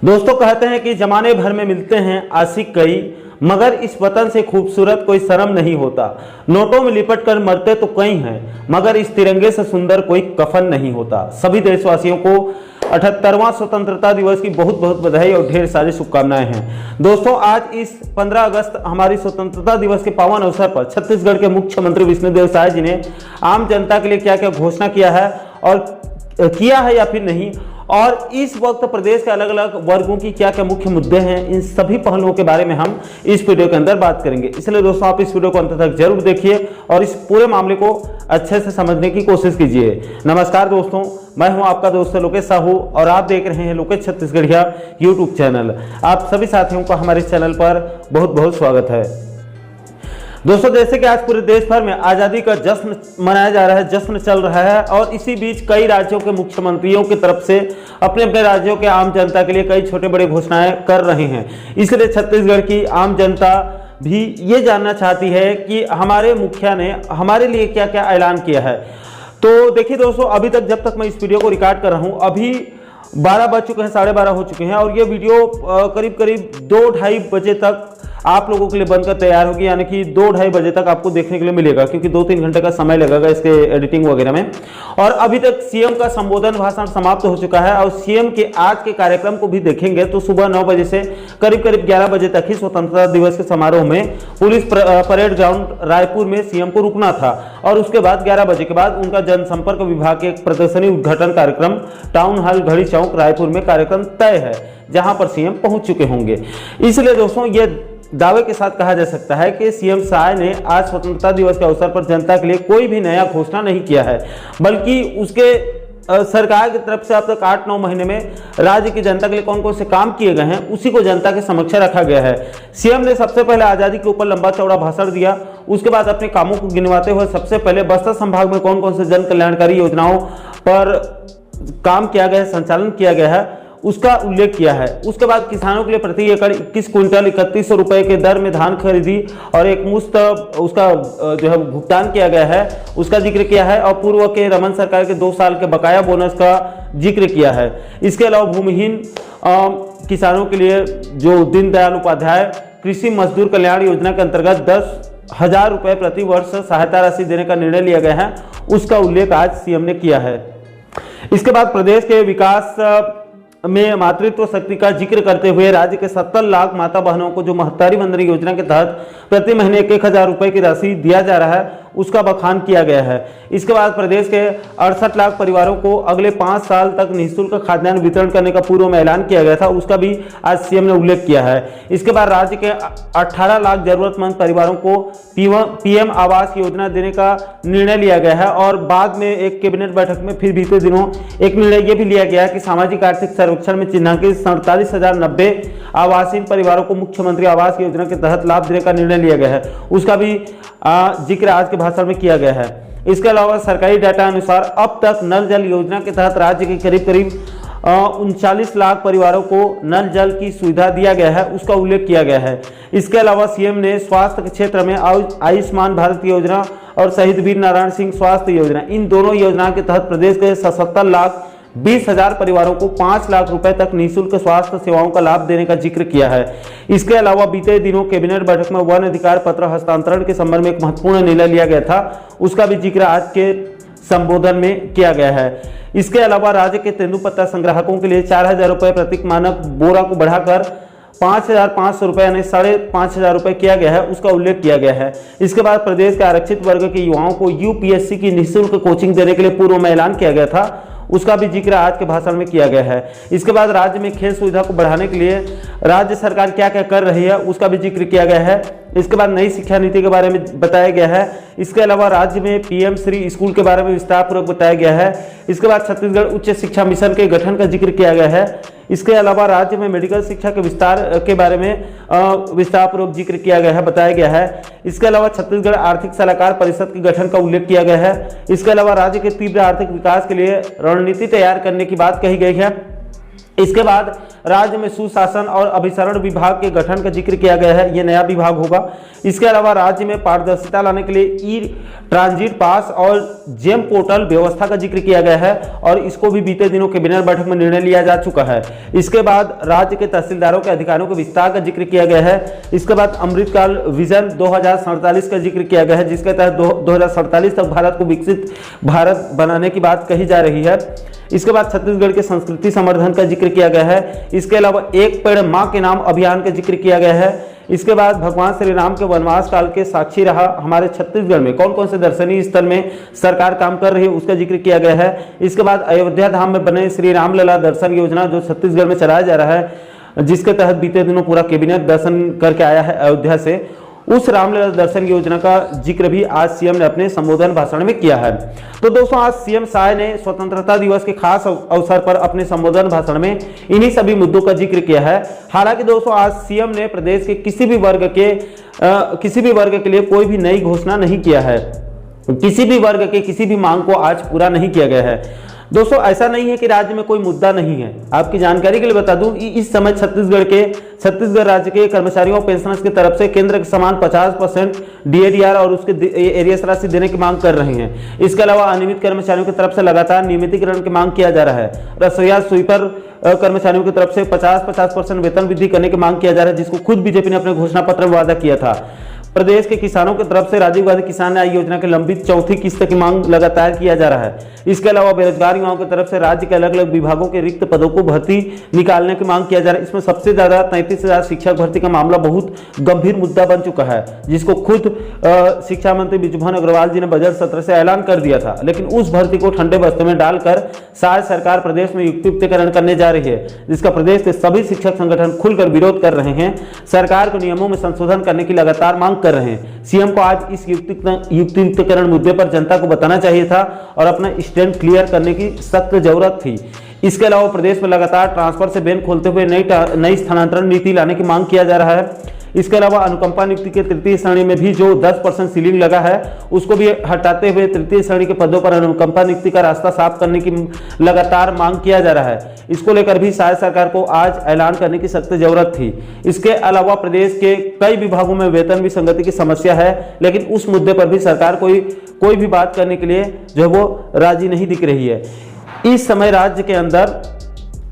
दोस्तों कहते हैं कि जमाने भर में मिलते हैं आशिक कई, मगर इस वतन से खूबसूरत कोई शर्म नहीं होता। नोटों में लिपट कर मरते तो कई हैं, मगर इस तिरंगे से सुंदर कोई कफन नहीं होता। सभी देशवासियों को 78वां स्वतंत्रता दिवस की बहुत बहुत बधाई और ढेर सारी शुभकामनाएं हैं। दोस्तों, आज इस 15 अगस्त हमारी स्वतंत्रता दिवस के पावन अवसर पर छत्तीसगढ़ के मुख्यमंत्री विष्णुदेव साय जी ने आम जनता के लिए क्या क्या घोषणा किया है और किया है या फिर नहीं, और इस वक्त प्रदेश के अलग अलग वर्गों की क्या क्या मुख्य मुद्दे हैं, इन सभी पहलुओं के बारे में हम इस वीडियो के अंदर बात करेंगे। इसलिए दोस्तों, आप इस वीडियो को अंत तक जरूर देखिए और इस पूरे मामले को अच्छे से समझने की कोशिश कीजिए। नमस्कार दोस्तों, मैं हूं आपका दोस्त लोकेश साहू और आप देख रहे हैं लोकेश छत्तीसगढ़िया यूट्यूब चैनल। आप सभी साथियों का हमारे चैनल पर बहुत बहुत स्वागत है। दोस्तों, जैसे कि आज पूरे देश भर में आज़ादी का जश्न मनाया जा रहा है, जश्न चल रहा है, और इसी बीच कई राज्यों के मुख्यमंत्रियों की तरफ से अपने अपने राज्यों के आम जनता के लिए कई छोटे बड़े घोषणाएं कर रहे हैं। इसलिए छत्तीसगढ़ की आम जनता भी ये जानना चाहती है कि हमारे मुखिया ने हमारे लिए क्या क्या ऐलान किया है। तो देखिए दोस्तों, अभी तक जब तक मैं इस वीडियो को रिकॉर्ड कर रहा हूँ, अभी 12 बज चुके हैं, 12:30 हो चुके हैं, और ये वीडियो करीब करीब 2-2:30 बजे तक आप लोगों के लिए बनकर तैयार होगी, यानी कि 2-2:30 बजे तक आपको देखने के लिए मिलेगा, क्योंकि 2-3 घंटे का समय लगेगा इसके एडिटिंग वगैरह में। और अभी तक सीएम का संबोधन भाषण समाप्त हो चुका है, और सीएम के आज के कार्यक्रम को भी देखेंगे तो सुबह 9 बजे से करीब करीब 11 बजे तक ही स्वतंत्रता दिवस के समारोह में पुलिस परेड ग्राउंड रायपुर में सीएम को रुकना था, और उसके बाद 11 बजे के बाद उनका जनसंपर्क विभाग के एक प्रदर्शनी उद्घाटन कार्यक्रम टाउन हॉल घड़ी चौक रायपुर में कार्यक्रम तय है, जहां पर सीएम पहुंच चुके होंगे। इसलिए दोस्तों, ये दावे के साथ कहा जा सकता है कि सीएम साय ने आज स्वतंत्रता दिवस के अवसर पर जनता के लिए कोई भी नया घोषणा नहीं किया है, बल्कि उसके सरकार की तरफ से अब तक 8-9 महीने में राज्य की जनता के लिए कौन कौन से काम किए गए हैं, उसी को जनता के समक्ष रखा गया है। सीएम ने सबसे पहले आज़ादी के ऊपर लंबा चौड़ा भाषण दिया, उसके बाद अपने कामों को गिनवाते हुए सबसे पहले बस्तर संभाग में कौन कौन से जन कल्याणकारी योजनाओं पर काम किया गया है, संचालन किया गया है, उसका उल्लेख किया है। उसके बाद किसानों के लिए प्रति एकड़ 21 क्विंटल 3100 रुपए के दर में धान खरीदी और एक मुश्त उसका जो है भुगतान किया गया है, उसका जिक्र किया है, और पूर्व के रमन सरकार के 2 साल के बकाया बोनस का जिक्र किया है। इसके अलावा भूमिहीन किसानों के लिए जो दीनदयाल उपाध्याय कृषि मजदूर कल्याण योजना के अंतर्गत 10,000 रुपए प्रति वर्ष सहायता राशि देने का निर्णय लिया गया है, उसका उल्लेख आज सीएम ने किया है। इसके बाद प्रदेश के विकास में मातृत्व शक्ति का जिक्र करते हुए राज्य के 70 लाख माता बहनों को जो महत्तारी वंदना योजना के तहत प्रति महीने 1,000 रुपए की राशि दिया जा रहा है, उसका बखान किया गया है। इसके बाद प्रदेश के 68 लाख परिवारों को अगले 5 साल तक निःशुल्क खाद्यान्न वितरण करने का पूर्व में ऐलान किया गया था, उसका भी आज सीएम ने उल्लेख किया है। इसके बाद राज्य के 18 लाख जरूरतमंद परिवारों को पीएम आवास योजना देने का निर्णय लिया गया है, और बाद में एक कैबिनेट बैठक में फिर बीते दिनों एक निर्णय यह भी लिया गया है कि सामाजिक आर्थिक सर्वेक्षण में चिन्हांकित 47,090 आवासीन परिवारों को मुख्यमंत्री आवास योजना के तहत लाभ देने का निर्णय लिया गया है, उसका भी जिक्र आज के भाषण में किया गया है। इसके अलावा सरकारी डाटा अनुसार अब तक नल जल योजना के तहत राज्य के करीब करीब 39 लाख परिवारों को नल जल की सुविधा दिया गया है, उसका उल्लेख किया गया है। इसके अलावा सीएम ने स्वास्थ्य के क्षेत्र में आयुष्मान भारत योजना और शहीद वीर नारायण सिंह स्वास्थ्य योजना, इन दोनों योजनाओं के तहत प्रदेश के 77,20,000 परिवारों को 5 लाख रुपए तक निःशुल्क स्वास्थ्य सेवाओं का लाभ देने का जिक्र किया है। इसके अलावा बीते दिनों कैबिनेट बैठक में वन अधिकार पत्र हस्तांतरण के संबंध में एक महत्वपूर्ण निर्णय लिया गया था, उसका भी जिक्र आज के संबोधन में किया गया है। इसके अलावा राज्य के तेंदुपत्ता संग्राहकों के लिए 4,000 रुपए प्रति मानक बोरा को बढ़ाकर 5,500 रुपए यानी 5,500 रुपए किया गया है, उसका उल्लेख किया गया है। इसके बाद प्रदेश के आरक्षित वर्ग के युवाओं को यूपीएससी की निःशुल्क कोचिंग देने के लिए पूर्व में ऐलान किया गया था, उसका भी जिक्र आज के भाषण में किया गया है। इसके बाद राज्य में खेल सुविधा को बढ़ाने के लिए राज्य सरकार क्या क्या कर रही है, उसका भी जिक्र किया गया है। इसके बाद नई शिक्षा नीति के बारे में बताया गया है। इसके अलावा राज्य में पीएम श्री स्कूल के बारे में विस्तारपूर्वक बताया गया है। इसके बाद छत्तीसगढ़ उच्च शिक्षा मिशन के गठन का जिक्र किया गया है। इसके अलावा राज्य में मेडिकल शिक्षा के विस्तार के बारे में विस्तारपूर्वक जिक्र किया गया है, बताया गया है। इसके अलावा छत्तीसगढ़ आर्थिक सलाहकार परिषद के गठन का उल्लेख किया गया है। इसके अलावा राज्य के तीव्र आर्थिक विकास के लिए रणनीति तैयार करने की बात कही गई है। इसके बाद राज्य में सुशासन और अभिसरण विभाग के गठन का जिक्र किया गया है, यह नया विभाग होगा। इसके अलावा राज्य में पारदर्शिता लाने के लिए ई ट्रांजिट पास और जेम पोर्टल व्यवस्था का जिक्र किया गया है और इसको भी बीते दिनों कैबिनेट बैठक में निर्णय लिया जा चुका है। इसके बाद राज्य के तहसीलदारों के अधिकारियों के विस्तार का जिक्र किया गया है। इसके बाद अमृतकाल विजन 2047 का जिक्र किया गया है, जिसके तहत 2047 तक भारत को विकसित भारत बनाने की बात कही जा रही है। इसके बाद छत्तीसगढ़ के संस्कृति संवर्धन का जिक्र किया गया है। इसके अलावा एक पेड़ मां के नाम अभियान का जिक्र किया गया है। इसके बाद भगवान श्री राम के वनवास काल के साक्षी रहा हमारे छत्तीसगढ़ में कौन कौन से दर्शनीय स्थल में सरकार काम कर रही है उसका जिक्र किया गया है। इसके बाद अयोध्या धाम में बने श्री रामलला दर्शन योजना जो छत्तीसगढ़ में चलाया जा रहा है, जिसके तहत बीते दिनों पूरा कैबिनेट दर्शन करके आया है अयोध्या से, उस रामलला दर्शन योजना का जिक्र भी आज सीएम ने अपने संबोधन भाषण में किया है। तो दोस्तों आज सीएम साय ने स्वतंत्रता दिवस के खास अवसर पर अपने संबोधन भाषण में इन्हीं सभी मुद्दों का जिक्र किया है। हालांकि दोस्तों आज सीएम ने प्रदेश के किसी भी वर्ग के लिए कोई भी नई घोषणा नहीं किया है, किसी भी वर्ग के किसी भी मांग को आज पूरा नहीं किया गया है। दोस्तों ऐसा नहीं है कि राज्य में कोई मुद्दा नहीं है। आपकी जानकारी के लिए बता दूं इस समय छत्तीसगढ़ राज्य के कर्मचारियों और पेंशनर्स की तरफ से केंद्र के समान 50% डीएडीआर और उसके एरियस राशि देने की मांग कर रहे हैं। इसके अलावा अनियमित कर्मचारियों की तरफ से लगातार नियमितीकरण की मांग किया जा रहा है। रसोईया स्वीपर कर्मचारियों की तरफ से 50% वेतन वृद्धि करने की मांग किया जा रहा है, जिसको खुद बीजेपी ने अपने घोषणा पत्र में वादा किया था। प्रदेश के किसानों की तरफ से राजीव गांधी किसान न्याय योजना की लंबित चौथी किस्त की मांग लगातार किया जा रहा है। इसके अलावा बेरोजगार युवाओं की तरफ से राज्य के अलग अलग विभागों के रिक्त पदों को भर्ती निकालने की मांग किया जा रहा है। इसमें सबसे ज्यादा 33,000 शिक्षक भर्ती का मामला बहुत गंभीर मुद्दा बन चुका है, जिसको खुद शिक्षा मंत्री बृजमोहन अग्रवाल जी ने बजट सत्र से ऐलान कर दिया था। लेकिन उस भर्ती को ठंडे बस्ते में डालकर शायद सरकार प्रदेश में युक्तियुक्तिकरण करने जा रही है, जिसका प्रदेश के सभी शिक्षक संगठन खुलकर विरोध कर रहे हैं। सरकार को नियमों में संशोधन करने की लगातार मांग कर रहे हैं। सीएम को आज इस युक्तियुक्तिकरण मुद्दे पर जनता को बताना चाहिए था और अपना स्टैंड क्लियर करने की सख्त जरूरत थी। इसके अलावा प्रदेश में लगातार ट्रांसफर से बैन खोलते हुए नई स्थानांतरण नीति लाने की मांग किया जा रहा है। इसके अलावा अनुकंपा नियुक्ति के तृतीय श्रेणी में भी जो 10% सीलिंग लगा है उसको भी हटाते हुए तृतीय श्रेणी के पदों पर अनुकंपा नियुक्ति का रास्ता साफ करने की लगातार मांग किया जा रहा है। इसको लेकर भी शायद सरकार को आज ऐलान करने की सख्त जरूरत थी। इसके अलावा प्रदेश के कई विभागों में वेतन विसंगति की समस्या है, लेकिन उस मुद्दे पर भी सरकार कोई भी बात करने के लिए जो है वो राजी नहीं दिख रही है। इस समय राज्य के अंदर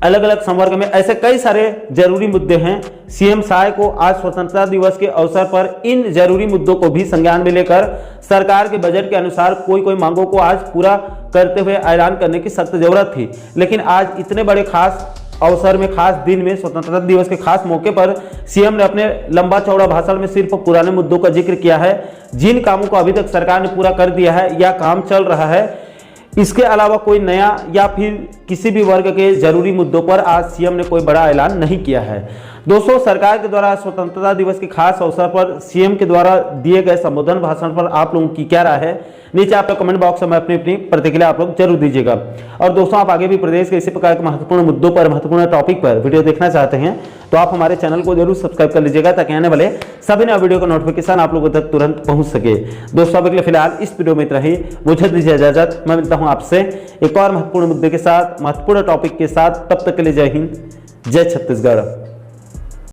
अलग अलग संवर्ग में ऐसे कई सारे जरूरी मुद्दे हैं। सीएम साय को आज स्वतंत्रता दिवस के अवसर पर इन जरूरी मुद्दों को भी संज्ञान में लेकर सरकार के बजट के अनुसार कोई मांगों को आज पूरा करते हुए ऐलान करने की सख्त जरूरत थी। लेकिन आज इतने बड़े खास अवसर में, खास दिन में, स्वतंत्रता दिवस के खास मौके पर सीएम ने अपने लंबा चौड़ा भाषण में सिर्फ पुराने मुद्दों का जिक्र किया है, जिन कामों को अभी तक सरकार ने पूरा कर दिया है या काम चल रहा है। इसके अलावा कोई नया या फिर किसी भी वर्ग के जरूरी मुद्दों पर आज सीएम ने कोई बड़ा ऐलान नहीं किया है। दोस्तों सरकार के द्वारा स्वतंत्रता दिवस के खास अवसर पर सीएम के द्वारा दिए गए संबोधन भाषण पर आप लोगों की क्या राय है, नीचे आप लोग कमेंट बॉक्स में अपनी प्रतिक्रिया आप लोग जरूर दीजिएगा। और दोस्तों आप आगे भी प्रदेश के इसी प्रकार के महत्वपूर्ण मुद्दों पर, महत्वपूर्ण टॉपिक पर वीडियो देखना चाहते हैं तो आप हमारे चैनल को जरूर सब्सक्राइब कर लीजिएगा, ताकि आने वाले सभी नए वीडियो का नोटिफिकेशन आप लोगों तक तुरंत पहुंच सके। दोस्तों अभी के लिए फिलहाल इस वीडियो में इतना ही, मुझे दीजिए इजाजत। मैं मिलता हूं आपसे एक और महत्वपूर्ण मुद्दे के साथ, महत्वपूर्ण टॉपिक के साथ। तब तक के लिए जय हिंद, जय छत्तीसगढ़।